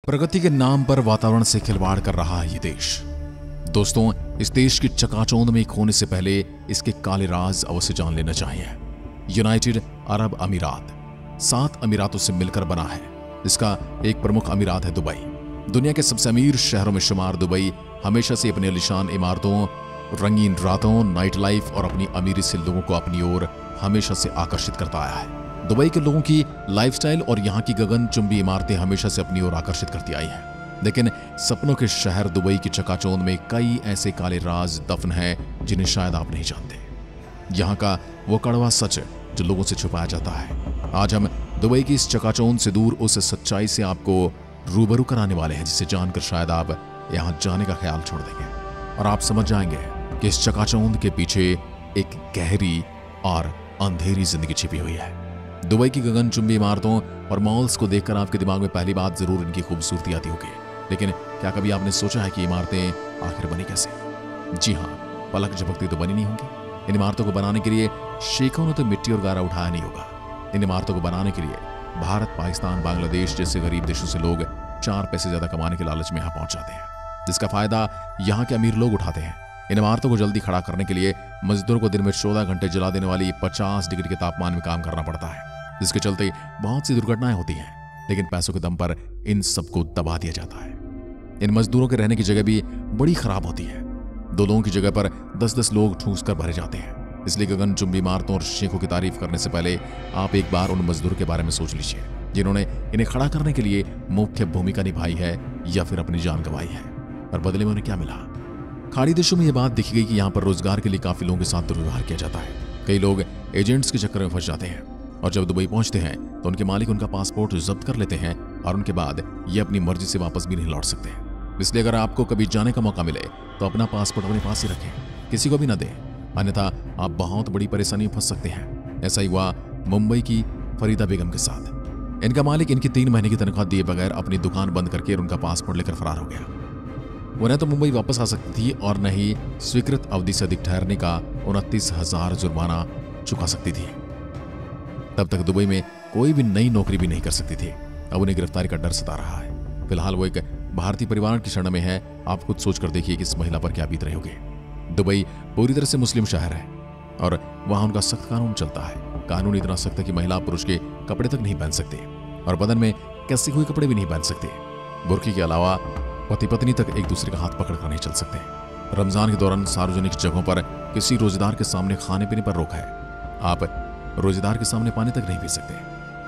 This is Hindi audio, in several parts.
प्रगति के नाम पर वातावरण से खिलवाड़ कर रहा है ये देश। दोस्तों, इस देश की चकाचौंध में खोने से पहले इसके काले राज अवश्य जान लेना चाहिए। यूनाइटेड अरब अमीरात 7 अमीरातों से मिलकर बना है। इसका एक प्रमुख अमीरात है दुबई। दुनिया के सबसे अमीर शहरों में शुमार दुबई हमेशा से अपनी आलीशान इमारतों, रंगीन रातों, नाइट लाइफ और अपनी अमीरी से लोगों को अपनी ओर हमेशा से आकर्षित करता आया है। दुबई के लोगों की लाइफस्टाइल और यहाँ की गगनचुंबी इमारतें हमेशा से अपनी ओर आकर्षित करती आई हैं। लेकिन सपनों के शहर दुबई की चकाचौंध में कई ऐसे काले राज दफन हैं जिन्हें शायद आप नहीं जानते। यहाँ का वो कड़वा सच जो लोगों से छुपाया जाता है। आज हम दुबई की इस चकाचौंध से दूर उस सच्चाई से आपको रूबरू कराने वाले हैं जिसे जानकर शायद आप यहाँ जाने का ख्याल छोड़ देंगे और आप समझ जाएंगे कि इस चकाचौंध के पीछे एक गहरी और अंधेरी जिंदगी छिपी हुई है। दुबई की गगनचुंबी इमारतों और मॉल्स को देखकर आपके दिमाग में पहली बात जरूर इनकी खूबसूरती आती होगी, लेकिन क्या कभी आपने सोचा है कि इमारतें आखिर बनी कैसे? जी हाँ, पलक झपकती तो बनी नहीं होंगी। इन इमारतों को बनाने के लिए शेखों ने तो मिट्टी और गारा उठाया नहीं होगा। इन इमारतों को बनाने के लिए भारत, पाकिस्तान, बांग्लादेश जैसे गरीब देशों से लोग 4 पैसे ज्यादा कमाने के लालच में यहाँ पहुंच जाते हैं, जिसका फायदा यहाँ के अमीर लोग उठाते हैं। इन इमारतों को जल्दी खड़ा करने के लिए मजदूरों को दिन में 14 घंटे जला देने वाली 50 डिग्री के तापमान में काम करना पड़ता है, जिसके चलते बहुत सी दुर्घटनाएं होती हैं। लेकिन पैसों के दम पर इन सबको दबा दिया जाता है। इन मजदूरों के रहने की जगह भी बड़ी खराब होती है। 2 लोगों की जगह पर 10-10 लोग ठूस कर भरे जाते हैं। इसलिए गगनचुंबी इमारतों और शेखों की तारीफ करने से पहले आप एक बार उन मजदूरों के बारे में सोच लीजिए जिन्होंने इन्हें खड़ा करने के लिए मुख्य भूमिका निभाई है या फिर अपनी जान गंवाई है। और बदले में उन्हें क्या मिला? खाड़ी देशों में यह बात दिखी गई कि यहाँ पर रोजगार के लिए काफी लोगों के साथ दुर्व्यवहार किया जाता है। कई लोग एजेंट्स के चक्कर में फंस जाते हैं और जब दुबई पहुंचते हैं तो उनके मालिक उनका पासपोर्ट जब्त कर लेते हैं और उनके बाद ये अपनी मर्जी से वापस भी नहीं लौट सकते। इसलिए अगर आपको कभी जाने का मौका मिले तो अपना पासपोर्ट अपने पास ही रखें, किसी को भी न दें, अन्यथा आप बहुत बड़ी परेशानी में फंस सकते हैं। ऐसा ही हुआ मुंबई की फरीदा बेगम के साथ। इनका मालिक इनकी 3 महीने की तनख्वाह दिए बगैर अपनी दुकान बंद करके उनका पासपोर्ट लेकर फरार हो गया। वो न तो मुंबई वापस आ सकती थी और न ही स्वीकृत अवधि से अधिक ठहरने का 29,000 जुर्माना चुका सकती थी। तब तक दुबई में कोई भी नई नौकरी भी नहीं कर सकती थी। अब उन्हें गिरफ्तारी का डर सता रहा है। फिलहाल वो एक भारतीय परिवार की शरण में है। आप खुद सोचकर देखिए कि इस महिला पर क्या बीत रही होगी। दुबई पूरी तरह से मुस्लिम शहर है और वहां उनका सख्त कानून चलता है। कानून इतना सख्त है कि महिला पुरुष के कपड़े तक नहीं पहन सकते और बदन में कैसे हुए कपड़े भी नहीं पहन सकते। बुर्की के अलावा पति पत्नी तक एक दूसरे का हाथ पकड़कर नहीं चल सकते। रमजान के दौरान सार्वजनिक जगहों पर किसी रोजेदार के सामने खाने पीने पर रोक है। आप रोजेदार के सामने पानी तक नहीं पी सकते।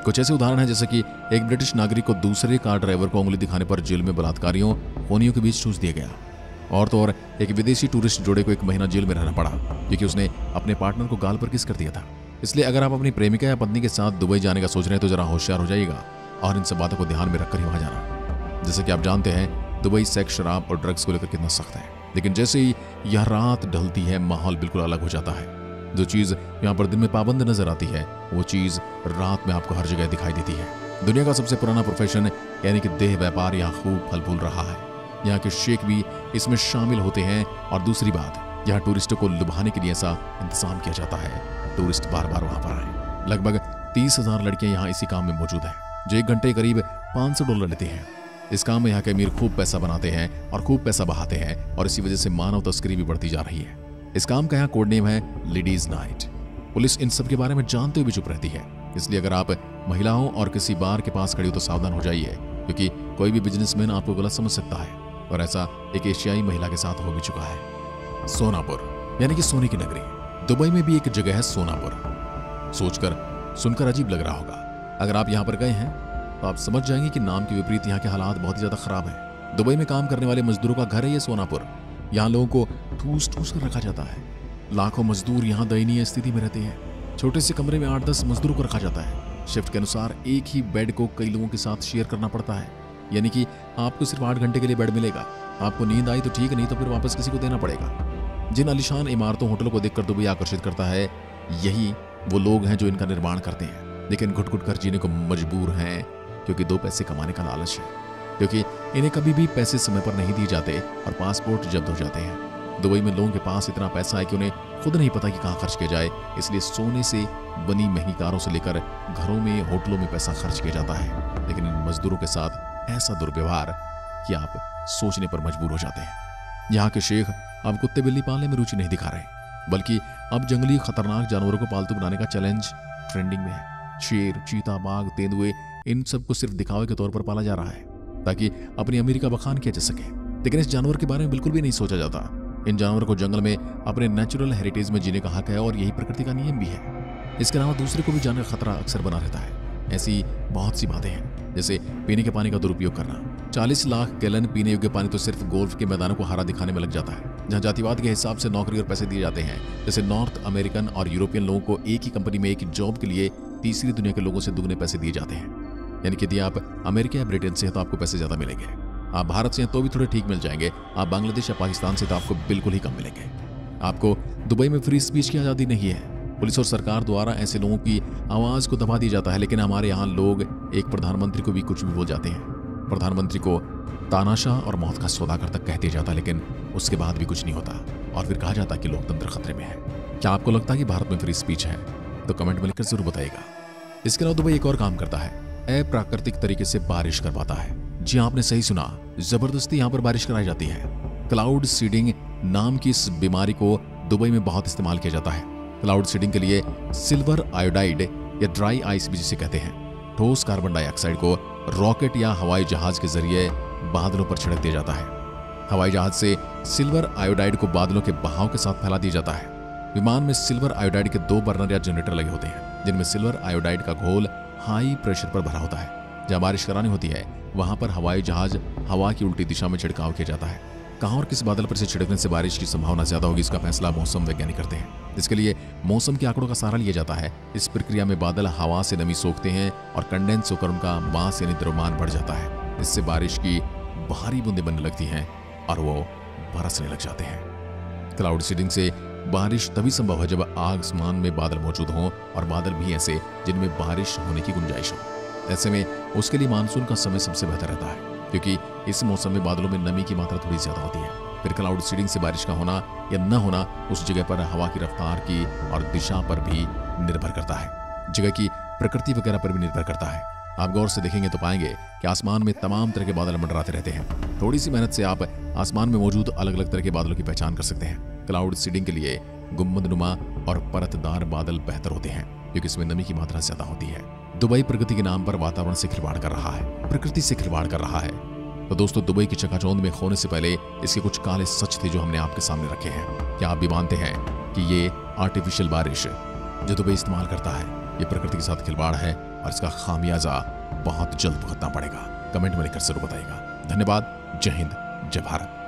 कुछ ऐसे उदाहरण हैं जैसे कि एक ब्रिटिश नागरिक को दूसरे कार ड्राइवर को उंगली दिखाने पर जेल में बलात्कारियों खूनियों के बीच ठूस दिया गया। और तो और एक विदेशी टूरिस्ट जोड़े को 1 महीना जेल में रहना पड़ा क्योंकि उसने अपने पार्टनर को गाल पर किस कर दिया था। इसलिए अगर आप अपनी प्रेमिका या पत्नी के साथ दुबई जाने का सोच रहे हैं तो जरा होशियार हो जाइएगा और इन सब बातों को ध्यान में रखकर ही वहां जाना। जैसे कि आप जानते हैं दुबई सेक्स, शराब और ड्रग्स को लेकर कितना सख्त है, लेकिन जैसे ही यह रात ढलती है माहौल बिल्कुल अलग हो जाता है। जो चीज यहाँ पर दिन में पाबंद नजर आती है वो चीज रात में आपको हर जगह दिखाई देती है। दुनिया का सबसे पुराना प्रोफेशन यानी कि देह व्यापार यहाँ खूब फल फूल रहा है। यहाँ के शेख भी इसमें शामिल होते हैं और दूसरी बात, यहाँ टूरिस्टों को लुभाने के लिए ऐसा इंतजाम किया जाता है टूरिस्ट बार बार वहां पर आए। लगभग 30,000 लड़कियां यहाँ इसी काम में मौजूद हैं जो 1 घंटे करीब $500 लेते हैं। इस काम में यहाँ के अमीर खूब पैसा बनाते हैं और खूब पैसा बहाते हैं और इसी वजह से मानव तस्करी भी बढ़ती जा रही है। इस काम का यहाँ कोड नेम है लेडीज नाइट। पुलिस इन सब के बारे में जानते हुए भी चुप रहती है। इसलिए अगर आप महिलाओं और किसी बार के पास खड़ी हो तो सावधान हो जाइए, क्योंकि कोई भी बिजनेसमैन आपको गलत समझ सकता है और ऐसा एक एशियाई महिला के साथ हो भी चुका है। सोनापुर यानी कि सोने की नगरी। दुबई में भी एक जगह है सोनापुर। सोचकर सुनकर अजीब लग रहा होगा। अगर आप यहाँ पर गए हैं तो आप समझ जाएंगे कि नाम के विपरीत यहाँ के हालात बहुत ही ज्यादा खराब है। दुबई में काम करने वाले मजदूरों का घर है ये सोनापुर। यहाँ लोगों को ठूस ठूस कर रखा जाता है। लाखों मजदूर यहाँ दयनीय स्थिति में रहते हैं। छोटे से कमरे में 8-10 मजदूरों को रखा जाता है। शिफ्ट के अनुसार एक ही बेड को कई लोगों के साथ शेयर करना पड़ता है, यानी कि आपको सिर्फ 8 घंटे के लिए बेड मिलेगा। आपको नींद आई तो ठीक, नहीं तो फिर वापस किसी को देना पड़ेगा। जिन आलीशान इमारतों, होटलों को देखकर दुबई आकर्षित करता है, यही वो लोग हैं जो इनका निर्माण करते हैं, लेकिन घुट घुट कर जीने को मजबूर हैं क्योंकि 2 पैसे कमाने का लालच है। क्योंकि इन्हें कभी भी पैसे समय पर नहीं दिए जाते और पासपोर्ट जब्त हो जाते हैं। दुबई में लोगों के पास इतना पैसा है कि उन्हें खुद नहीं पता कि कहाँ खर्च किया जाए। इसलिए सोने से बनी महंगी कारों से लेकर घरों में, होटलों में पैसा खर्च किया जाता है। लेकिन इन मजदूरों के साथ ऐसा दुर्व्यवहार कि आप सोचने पर मजबूर हो जाते हैं। यहाँ के शेख अब कुत्ते बिल्ली पालने में रुचि नहीं दिखा रहे, बल्कि अब जंगली खतरनाक जानवरों को पालतू बनाने का चैलेंज ट्रेंडिंग में है। शेर, चीता, बाघ, तेंदुए, इन सबको सिर्फ दिखावे के तौर पर पाला जा रहा है ताकि अपनी अमीरी का बखान किया जा सके। लेकिन इस जानवर के बारे में बिल्कुल भी नहीं सोचा जाता। इन जानवरों को जंगल में अपने नेचुरल हेरिटेज में जीने का हक है और यही प्रकृति का नियम भी है। इसके अलावा दूसरे को भी जाने का खतरा अक्सर बना रहता है। ऐसी बहुत सी बातें हैं, जैसे पीने के पानी का दुरुपयोग करना। 40 लाख गैलन पीने योग्य पानी तो सिर्फ गोल्फ के मैदानों को हरा दिखाने में लग जाता है, जहां जातिवाद के हिसाब से नौकरी और पैसे दिए जाते हैं। जैसे नॉर्थ अमेरिकन और यूरोपियन लोगों को एक ही कंपनी में एक जॉब के लिए तीसरी दुनिया के लोगों से दुगने पैसे दिए जाते हैं। यानी कि यदि आप अमेरिका या ब्रिटेन से हैं तो आपको पैसे ज्यादा मिलेंगे, आप भारत से हैं तो भी थोड़े ठीक मिल जाएंगे, आप बांग्लादेश या पाकिस्तान से तो आपको बिल्कुल ही कम मिलेंगे। आपको दुबई में फ्री स्पीच की आज़ादी नहीं है। पुलिस और सरकार द्वारा ऐसे लोगों की आवाज को दबा दिया जाता है। लेकिन हमारे यहाँ लोग एक प्रधानमंत्री को भी कुछ भी बोल जाते हैं। प्रधानमंत्री को तानाशाह और मौत का सौदागर तक कह दिया जाता, लेकिन उसके बाद भी कुछ नहीं होता और फिर कहा जाता कि लोकतंत्र खतरे में है। क्या आपको लगता है कि भारत में फ्री स्पीच है? तो कमेंट में लिखकर जरूर बताइएगा। इसके अलावा दुबई एक और काम करता है, अप्राकृतिक तरीके से बारिश करवाता है। जी आपने सही सुना, जबरदस्ती यहाँ पर बारिश कराई जाती है। क्लाउड सीडिंग नाम की इस बीमारी को दुबई में बहुत इस्तेमाल किया जाता है। क्लाउड सीडिंग के लिए सिल्वर आयोडाइड या ड्राई आइस भी जिसे कहते हैं, ठोस कार्बन डाइऑक्साइड को रॉकेट या हवाई जहाज के जरिए बादलों पर छिड़क दिया जाता है। हवाई जहाज से सिल्वर आयोडाइड को बादलों के बहाव के साथ फैला दिया जाता है। विमान में सिल्वर आयोडाइड के 2 बर्नर या जनरेटर लगे होते हैं, जिनमें सिल्वर आयोडाइड का घोल हाई प्रेशर पर भरा होता है। जहां बारिश करानी होती है वहां पर हवाई जहाज हवा की उल्टी दिशा में छिड़काव किया जाता है। कहां और किस बादल पर से छिड़कने से बारिश की संभावना ज्यादा होगी, इसका फैसला मौसम वैज्ञानिक करते हैं। इसके लिए मौसम के आंकड़ों का सहारा लिया जाता है। इस प्रक्रिया में बादल हवा से नमी सोखते हैं और कंडेंस होकर उनका मास यानी द्रव्यमान बढ़ जाता है। इससे बारिश की भारी बूंदें बनने लगती हैं और वो बरसने लग जाते हैं। क्लाउड सीडिंग से बारिश तभी संभव है जब आसमान में बादल मौजूद हों और बादल भी ऐसे जिनमें बारिश होने की गुंजाइश हो। ऐसे में उसके लिए मानसून का समय सबसे बेहतर रहता है, क्योंकि इस मौसम में बादलों में नमी की मात्रा थोड़ी ज्यादा होती है। फिर क्लाउड सीडिंग से बारिश का होना या न होना उस जगह पर हवा की रफ्तार की और दिशा पर भी निर्भर करता है, जगह की प्रकृति वगैरह पर भी निर्भर करता है। आप गौर से देखेंगे तो पाएंगे कि आसमान में तमाम तरह के बादल मंडराते रहते हैं। थोड़ी सी मेहनत से आप आसमान में मौजूद अलग अलग तरह के बादलों की पहचान कर सकते हैं। क्लाउड सीडिंग के लिए गुंबदनुमा और परतदार बादल बेहतर होते हैं, क्योंकि इसमें नमी की मात्रा ज्यादा होती है। दुबई प्रकृति के नाम पर वातावरण से खिलवाड़ कर रहा है, प्रकृति से खिलवाड़ कर रहा है। तो दोस्तों, दुबई की चकाचौंध में खोने से पहले इसके कुछ काले सच थे जो हमने आपके सामने रखे हैं। क्या आप भी मानते हैं कि ये आर्टिफिशियल बारिश जो दुबई इस्तेमाल करता है ये प्रकृति के साथ खिलवाड़ है और इसका खामियाजा बहुत जल्द भुगतना पड़ेगा? कमेंट में लिखकर जरूर बताइएगा। धन्यवाद। जय हिंद, जय भारत।